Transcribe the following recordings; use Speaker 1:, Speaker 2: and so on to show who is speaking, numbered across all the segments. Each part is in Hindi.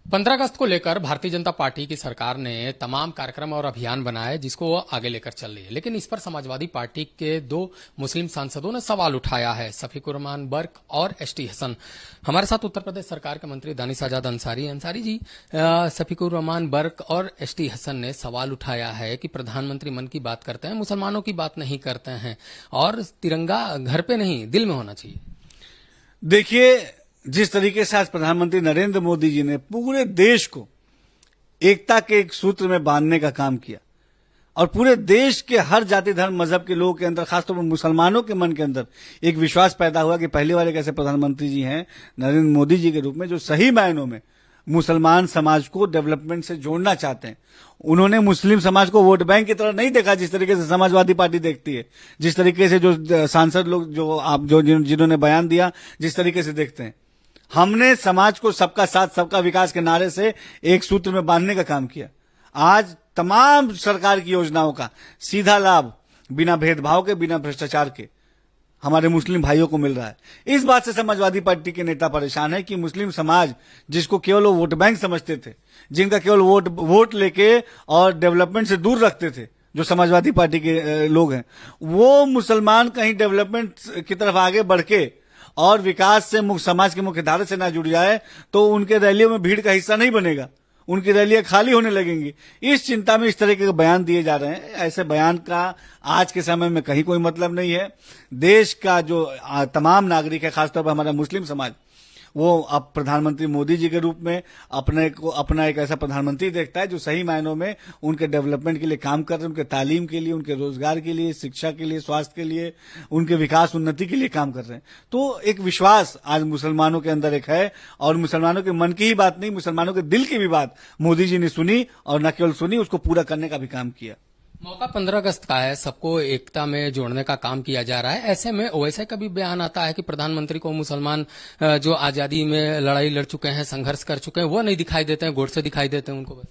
Speaker 1: 15 अगस्त को लेकर भारतीय जनता पार्टी की सरकार ने तमाम कार्यक्रम और अभियान बनाए जिसको वो आगे लेकर चल रही है, लेकिन इस पर समाजवादी पार्टी के दो मुस्लिम सांसदों ने सवाल उठाया है। सफीकुर रहमान बर्क और एसटी हसन। हमारे साथ उत्तर प्रदेश सरकार के मंत्री दानिश आजाद अंसारी जी, सफीकुर रहमान बर्क और एसटी हसन ने सवाल उठाया है कि प्रधानमंत्री मन की बात करते हैं, मुसलमानों की बात नहीं करते हैं और तिरंगा घर पे नहीं दिल में होना चाहिए।
Speaker 2: देखिए, जिस तरीके से आज प्रधानमंत्री नरेंद्र मोदी जी ने पूरे देश को एकता के एक सूत्र में बांधने का काम किया और पूरे देश के हर जाति धर्म मजहब के लोगों के अंदर, खासतौर पर मुसलमानों के मन के अंदर एक विश्वास पैदा हुआ कि पहले वाले एक ऐसे प्रधानमंत्री जी हैं नरेंद्र मोदी जी के रूप में जो सही मायनों में मुसलमान समाज को डेवलपमेंट से जोड़ना चाहते हैं। उन्होंने मुस्लिम समाज को वोट बैंक की तरह नहीं देखा जिस तरीके से समाजवादी पार्टी देखती है, जिस तरीके से जो सांसद लोग जिन्होंने बयान दिया जिस तरीके से देखते हैं। हमने समाज को सबका साथ सबका विकास के नारे से एक सूत्र में बांधने का काम किया। आज तमाम सरकार की योजनाओं का सीधा लाभ बिना भेदभाव के, बिना भ्रष्टाचार के हमारे मुस्लिम भाइयों को मिल रहा है। इस बात से समाजवादी पार्टी के नेता परेशान है कि मुस्लिम समाज जिसको केवल वो वोट बैंक समझते थे, जिनका केवल वोट लेके और डेवलपमेंट से दूर रखते थे, जो समाजवादी पार्टी के लोग हैं, वो मुसलमान कहीं डेवलपमेंट की तरफ आगे बढ़ के और विकास से समाज के मुख्य धारा से ना जुड़ जाए तो उनके रैलियों में भीड़ का हिस्सा नहीं बनेगा, उनकी रैलियां खाली होने लगेंगी। इस चिंता में इस तरह के बयान दिए जा रहे हैं। ऐसे बयान का आज के समय में कहीं कोई मतलब नहीं है। देश का जो तमाम नागरिक है, खासतौर पर हमारा मुस्लिम समाज, वो अब प्रधानमंत्री मोदी जी के रूप में अपना एक ऐसा प्रधानमंत्री देखता है जो सही मायनों में उनके डेवलपमेंट के लिए काम कर रहे हैं, उनके तालीम के लिए, उनके रोजगार के लिए, शिक्षा के लिए, स्वास्थ्य के लिए, उनके विकास उन्नति के लिए काम कर रहे हैं। तो एक विश्वास आज मुसलमानों के अंदर एक है और मुसलमानों के मन की ही बात नहीं, मुसलमानों के दिल की भी बात मोदी जी ने सुनी और न केवल सुनी, उसको पूरा करने का भी काम किया।
Speaker 1: मौका 15 अगस्त का है, सबको एकता में जोड़ने का काम किया जा रहा है। ऐसे में ओवैसी का भी बयान आता है कि प्रधानमंत्री को मुसलमान जो आजादी में लड़ाई लड़ चुके हैं, संघर्ष कर चुके हैं, वो नहीं दिखाई देते हैं, गोड से दिखाई देते हैं उनको। बस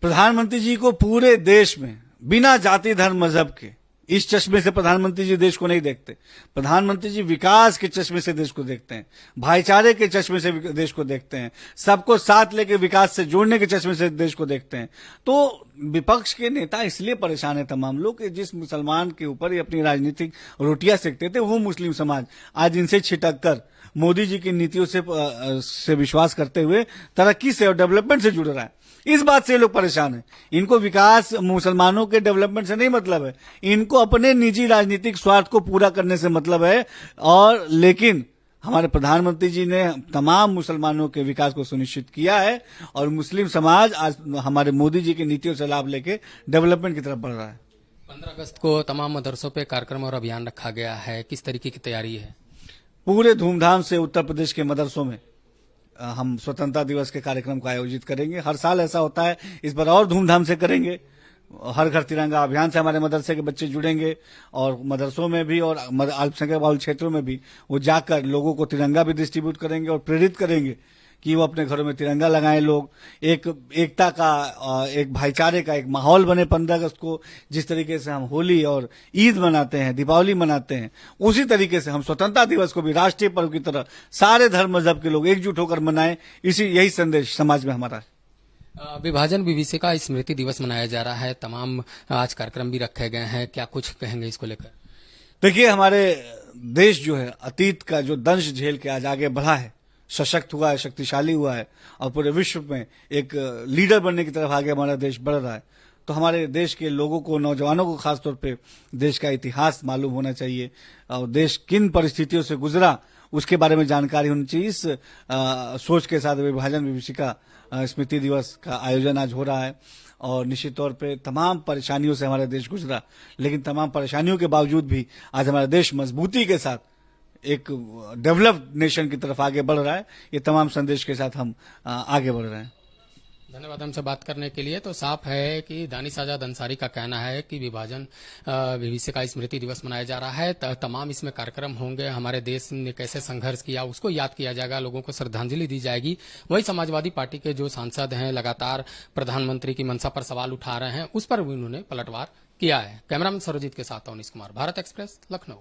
Speaker 2: प्रधानमंत्री जी को पूरे देश में बिना जाति धर्म मजहब के इस चश्मे से प्रधानमंत्री जी देश को नहीं देखते। प्रधानमंत्री जी विकास के चश्मे से देश को देखते हैं, भाईचारे के चश्मे से देश को देखते हैं, सबको साथ लेके विकास से जोड़ने के चश्मे से देश को देखते हैं। तो विपक्ष के नेता इसलिए परेशान है तमाम लोग कि जिस मुसलमान के ऊपर ये अपनी राजनीतिक रोटियां सेकते थे, वो मुस्लिम समाज आज इनसे छिटक कर मोदी जी की नीतियों से विश्वास करते हुए तरक्की से और डेवलपमेंट से जुड़ रहा है। इस बात से ये लोग परेशान हैं। इनको विकास, मुसलमानों के डेवलपमेंट से नहीं मतलब है, इनको अपने निजी राजनीतिक स्वार्थ को पूरा करने से मतलब है। और लेकिन हमारे प्रधानमंत्री जी ने तमाम मुसलमानों के विकास को सुनिश्चित किया है और मुस्लिम समाज आज हमारे मोदी जी की नीतियों से लाभ लेके डेवलपमेंट की तरफ बढ़ रहा है।
Speaker 1: 15 अगस्त को तमाम मदरसों पे कार्यक्रम और अभियान रखा गया है, किस तरीके की तैयारी है?
Speaker 2: पूरे धूमधाम से उत्तर प्रदेश के मदरसों में हम स्वतंत्रता दिवस के कार्यक्रम को आयोजित करेंगे। हर साल ऐसा होता है, इस बार और धूमधाम से करेंगे। हर घर तिरंगा अभियान से हमारे मदरसे के बच्चे जुड़ेंगे और मदरसों में भी और अल्पसंख्यक बहुल क्षेत्रों में भी वो जाकर लोगों को तिरंगा भी डिस्ट्रीब्यूट करेंगे और प्रेरित करेंगे कि वो अपने घरों में तिरंगा लगाएं। लोग एकता का, एक भाईचारे का एक माहौल बने। 15 अगस्त को जिस तरीके से हम होली और ईद मनाते हैं, दीपावली मनाते हैं, उसी तरीके से हम स्वतंत्रता दिवस को भी राष्ट्रीय पर्व की तरह सारे धर्म मजहब के लोग एकजुट होकर मनाएं। यही संदेश समाज में हमारा है।
Speaker 1: विभाजन विभीषिका स्मृति दिवस मनाया जा रहा है, तमाम आज कार्यक्रम भी रखे गए हैं, क्या कुछ कहेंगे इसको लेकर?
Speaker 2: देखिए, हमारे देश जो है अतीत का जो दंश झेल के आज आगे बढ़ा है, सशक्त हुआ है, शक्तिशाली हुआ है और पूरे विश्व में एक लीडर बनने की तरफ आगे हमारा देश बढ़ रहा है। तो हमारे देश के लोगों को, नौजवानों को खासतौर पे देश का इतिहास मालूम होना चाहिए और देश किन परिस्थितियों से गुजरा उसके बारे में जानकारी होनी चाहिए। इस सोच के साथ विभाजन विभीषिका स्मृति दिवस का आयोजन आज हो रहा है और निश्चित तौर पे तमाम परेशानियों से हमारा देश गुजरा, लेकिन तमाम परेशानियों के बावजूद भी आज हमारा देश मजबूती के साथ एक डेवलप्ड नेशन की तरफ आगे बढ़ रहा है। ये तमाम संदेश के साथ हम आगे बढ़ रहे हैं।
Speaker 1: धन्यवाद हमसे बात करने के लिए। तो साफ है कि दानिश आजाद अंसारी का कहना है कि विभाजन विभीषिका स्मृति दिवस मनाया जा रहा है, तमाम इसमें कार्यक्रम होंगे, हमारे देश ने कैसे संघर्ष किया उसको याद किया जाएगा, लोगों को श्रद्धांजलि दी जाएगी। वही समाजवादी पार्टी के जो सांसद हैं लगातार प्रधानमंत्री की मंशा पर सवाल उठा रहे हैं, उस पर भी उन्होंने पलटवार किया है। कैमरामैन सरोजीत के साथ अवनीश कुमार, भारत एक्सप्रेस, लखनऊ।